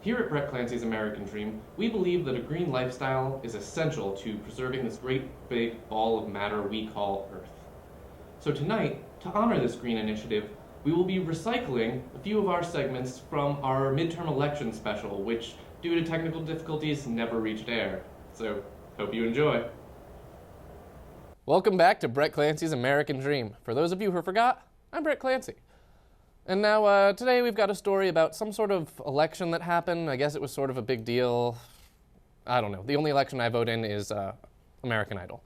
Here at Brett Clancy's American Dream, we believe that a green lifestyle is essential to preserving this great big ball of matter we call Earth. So tonight, to honor this green initiative, we will be recycling a few of our segments from our midterm election special, which, due to technical difficulties, never reached air. So, hope you enjoy. Welcome back to Brett Clancy's American Dream. For those of you who forgot, I'm Brett Clancy. And now, today we've got a story about some sort of election that happened. I guess it was sort of a big deal. I don't know. The only election I vote in is American Idol.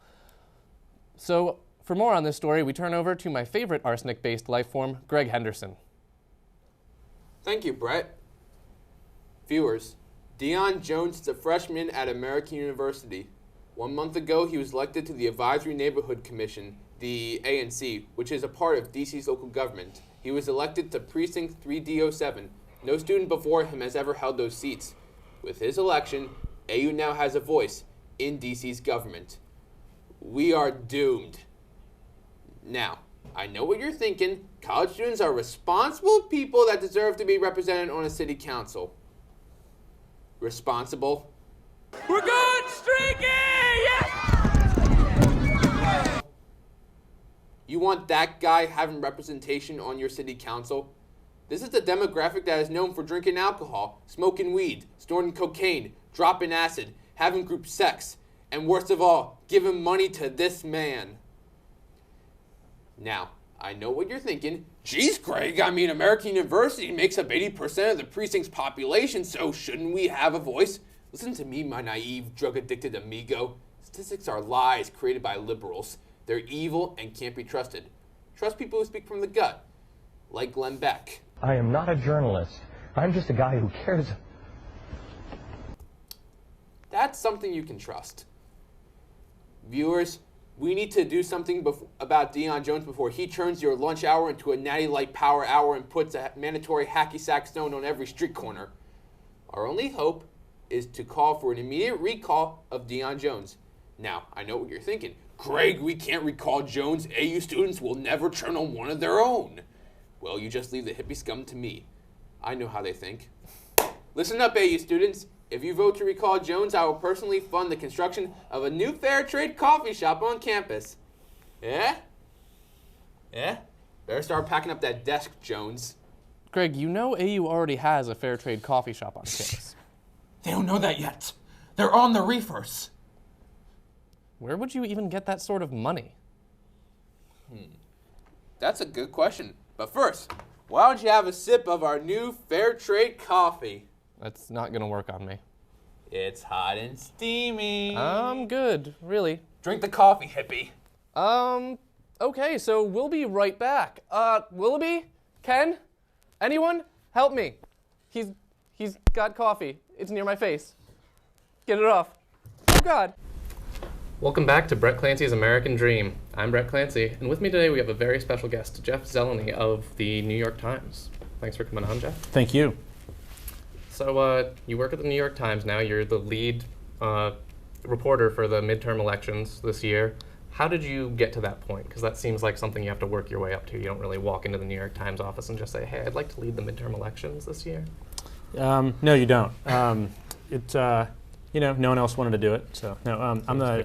So, for more on this story, we turn over to my favorite arsenic-based life form, Greg Henderson. Thank you, Brett. Viewers, Deion Jones is a freshman at American University. 1 month ago, he was elected to the Advisory Neighborhood Commission, the ANC, which is a part of DC's local government. He was elected to Precinct 3D07. No student before him has ever held those seats. With his election, AU now has a voice in DC's government. We are doomed. Now, I know what you're thinking. College students are responsible people that deserve to be represented on a city council. Responsible? We're good! Streaky! Yes! You want that guy having representation on your city council? This is the demographic that is known for drinking alcohol, smoking weed, snorting cocaine, dropping acid, having group sex, and worst of all, giving money to this man. Now, I know what you're thinking. Geez, Greg, I mean, American University makes up 80% of the precinct's population, so shouldn't we have a voice? Listen to me, my naive, drug-addicted amigo. Statistics are lies created by liberals. They're evil and can't be trusted. Trust people who speak from the gut, like Glenn Beck. I am not a journalist. I'm just a guy who cares. That's something you can trust. Viewers, we need to do something about Deion Jones before he turns your lunch hour into a Natty Light Power Hour and puts a mandatory hacky sack stone on every street corner. Our only hope is to call for an immediate recall of Deion Jones. Now, I know what you're thinking. Greg, we can't recall Jones. AU students will never turn on one of their own. Well, you just leave the hippie scum to me. I know how they think. Listen up, AU students. If you vote to recall Jones, I will personally fund the construction of a new fair trade coffee shop on campus. Yeah? Yeah? Better start packing up that desk, Jones. Greg, you know AU already has a fair trade coffee shop on campus. They don't know that yet. They're on the reefers. Where would you even get that sort of money? That's a good question. But first, why don't you have a sip of our new fair trade coffee? That's not gonna work on me. It's hot and steamy. I'm good, really. Drink the coffee, hippie. Okay, so we'll be right back. Willoughby? Ken? Anyone? Help me. He's got coffee. It's near my face. Get it off. Oh, God. Welcome back to Brett Clancy's American Dream. I'm Brett Clancy, and with me today we have a very special guest, Jeff Zeleny of the New York Times. Thanks for coming on, Jeff. Thank you. So, you work at the New York Times now. You're the lead reporter for the midterm elections this year. How did you get to that point? Because that seems like something you have to work your way up to. You don't really walk into the New York Times office and just say, hey, I'd like to lead the midterm elections this year. No, you don't. No one else wanted to do it. So, no, I'm the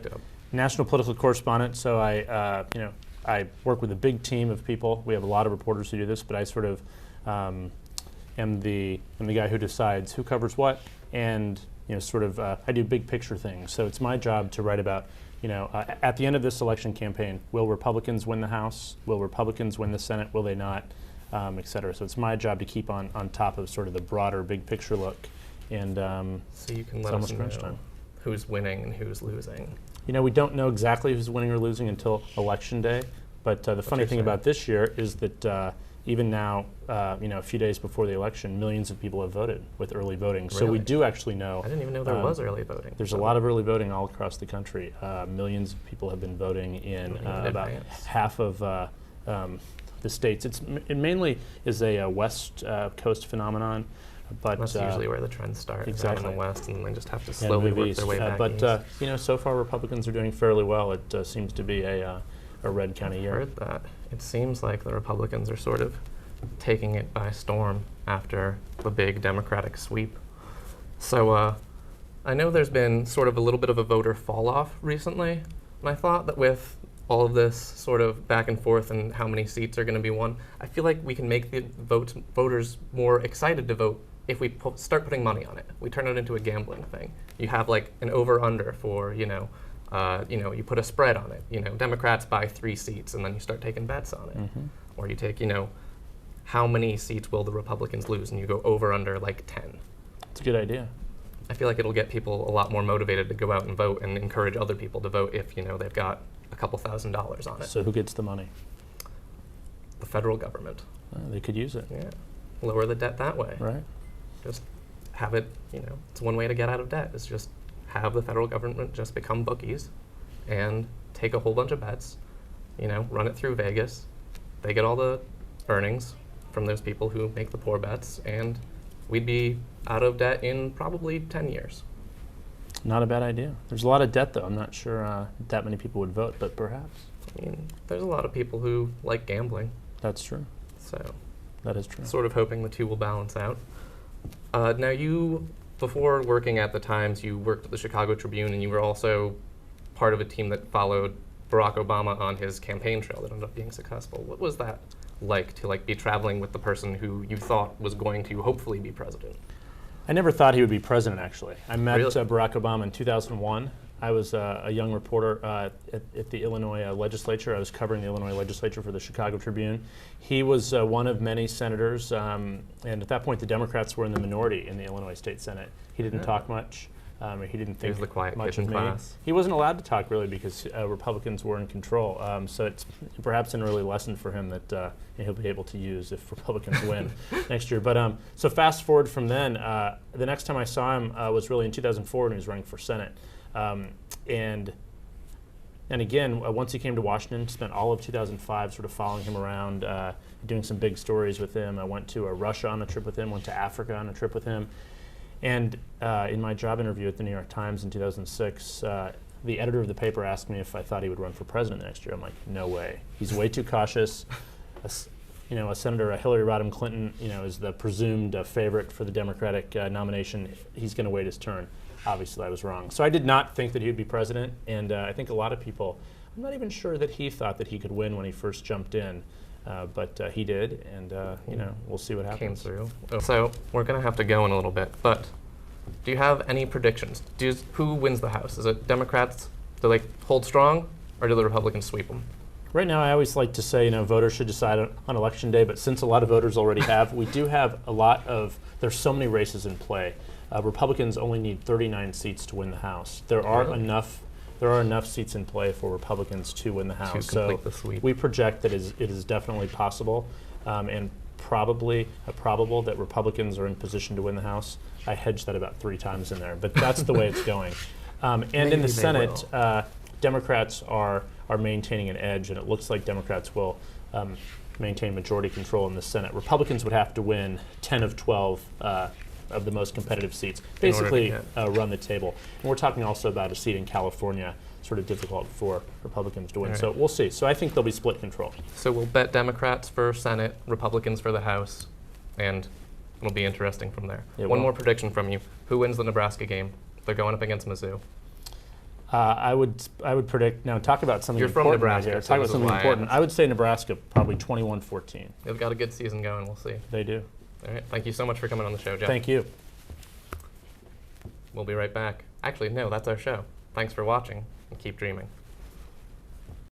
national political correspondent, so I work with a big team of people. We have a lot of reporters who do this, but I sort of am the guy who decides who covers what, and I do big picture things. So it's my job to write about, at the end of this election campaign, will Republicans win the House? Will Republicans win the Senate? Will they not? Et cetera. So it's my job to keep on top of sort of the broader big picture look. And so you can let us know who's winning and who's losing. We don't know exactly who's winning or losing until Election Day. But the funny thing about this year is that even now, a few days before the election, millions of people have voted with early voting. Really? So we do actually know. I didn't even know there was early voting. There's a lot of early voting all across the country. Millions of people have been voting in about half of the states. It mainly is a West Coast phenomenon. But that's usually where the trends start. Exactly. In the West, and they just have to slowly work their way back east. So far Republicans are doing fairly well. It seems to be a red kind of year. I've heard that. It seems like the Republicans are sort of taking it by storm after the big Democratic sweep. So I know there's been sort of a little bit of a voter fall off recently, and I thought that with all of this sort of back and forth and how many seats are going to be won, I feel like we can make the voters more excited to vote if we start putting money on it. We turn it into a gambling thing. You have like an over/under for, you put a spread on it. Democrats buy 3 seats, and then you start taking bets on it. Or you take, how many seats will the Republicans lose, and you go over/under like 10. It's a good idea. I feel like it'll get people a lot more motivated to go out and vote and encourage other people to vote if, they've got a couple $1,000s on it. So who gets the money? The federal government. They could use it. Yeah. Lower the debt that way. Right. Just have it, it's one way to get out of debt, is just have the federal government just become bookies and take a whole bunch of bets, run it through Vegas. They get all the earnings from those people who make the poor bets, and we'd be out of debt in probably 10 years. Not a bad idea. There's a lot of debt, though. I'm not sure that many people would vote, but perhaps. There's a lot of people who like gambling. That's true. So that is true. Sort of hoping the two will balance out. Now you, before working at the Times, you worked at the Chicago Tribune, and you were also part of a team that followed Barack Obama on his campaign trail that ended up being successful. What was that like to be traveling with the person who you thought was going to hopefully be president? I never thought he would be president, actually. I met Really? Barack Obama in 2001. I was a young reporter at the Illinois legislature. I was covering the Illinois legislature for the Chicago Tribune. He was one of many senators, and at that point the Democrats were in the minority in the Illinois State Senate. He didn't talk much. He didn't think was the quiet much kid of in me. class. He wasn't allowed to talk, really, because Republicans were in control. So it's perhaps an early lesson for him that he'll be able to use if Republicans win next year. But so fast forward from then, the next time I saw him was really in 2004 when he was running for Senate. And again, once he came to Washington, spent all of 2005 sort of following him around, doing some big stories with him. I went to Russia on a trip with him, went to Africa on a trip with him. And in my job interview at the New York Times in 2006, the editor of the paper asked me if I thought he would run for president next year. I'm like, no way. He's way too cautious. A Senator Hillary Rodham Clinton, is the presumed favorite for the Democratic nomination. He's going to wait his turn. Obviously, I was wrong. So I did not think that he would be president, and I think a lot of people, I'm not even sure that he thought that he could win when he first jumped in, but he did, and we'll see what happens. Came through. So we're going to have to go in a little bit, but do you have any predictions? Who wins the House? Is it Democrats? Do they hold strong, or do the Republicans sweep them? Right now, I always like to say, voters should decide on Election Day, but since a lot of voters already have, we do have there's so many races in play. Republicans only need 39 seats to win the House. There are enough seats in play for Republicans to win the House. To complete the sweep. We project that it is definitely possible, and probably probable that Republicans are in position to win the House. I hedged that about 3 times in there, but that's the way it's going. And in the Senate, Democrats are maintaining an edge, and it looks like Democrats will maintain majority control in the Senate. Republicans would have to win 10 of 12 of the most competitive seats, basically run the table. And we're talking also about a seat in California, sort of difficult for Republicans to win. Right. So we'll see. So I think there'll be split control. So we'll bet Democrats for Senate, Republicans for the House, and it'll be interesting from there. One more prediction from you. Who wins the Nebraska game? They're going up against Mizzou. I would predict, now talk about something You're important from Nebraska, right here. so Talk about this is something why I important. asked. I would say Nebraska probably 21-14. They've got a good season going. We'll see. They do. All right. Thank you so much for coming on the show, Jeff. Thank you. We'll be right back. Actually, no, that's our show. Thanks for watching, and keep dreaming.